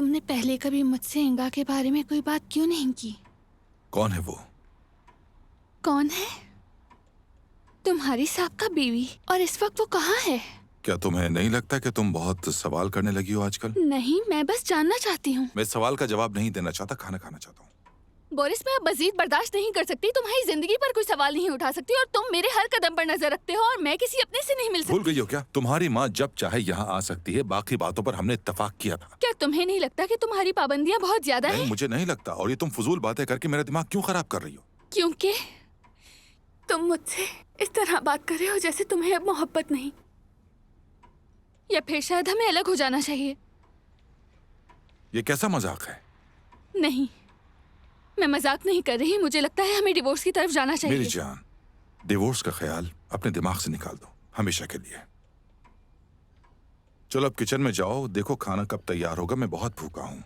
तुमने पहले कभी मुझसे इंगा के बारे में कोई बात क्यों नहीं की? कौन है वो? कौन है? तुम्हारी साहब का बीवी। और इस वक्त वो कहाँ है? क्या तुम्हें नहीं लगता कि तुम बहुत सवाल करने लगी हो आजकल? नहीं, मैं बस जानना चाहती हूँ। मैं सवाल का जवाब नहीं देना चाहता, खाना खाना चाहता हूँ। बोरिस, मैं अब मजीद बर्दाश्त नहीं कर सकती। तुम्हारी जिंदगी पर कोई सवाल नहीं उठा सकती और तुम मेरे हर कदम पर नजर रखते हो और मैं किसी अपने से नहीं मिल सकती। भूल गई हो क्या? तुम्हारी माँ जब चाहे यहाँ आ सकती है, बाकी बातों पर हमने इत्तेफाक किया था। क्या तुम्हें नहीं लगता कि तुम्हारी पाबंदियाँ बहुत ज्यादा हैं? नहीं, मुझे नहीं लगता। और ये तुम फजूल बातें करके मेरा दिमाग क्यों खराब कर रही हो? क्योंकि तुम मुझसे इस तरह बात कर रहे हो जैसे तुम्हें अब मोहब्बत नहीं, या फिर शायद हमें अलग हो जाना चाहिए। ये कैसा मजाक है? नहीं, मैं मजाक नहीं कर रही। मुझे लगता है हमें डिवोर्स की तरफ जाना चाहिए। मेरी जान, डिवोर्स का ख्याल अपने दिमाग से निकाल दो, हमेशा के लिए। चलो अब किचन में जाओ, देखो खाना कब तैयार होगा। मैं बहुत भूखा हूँ।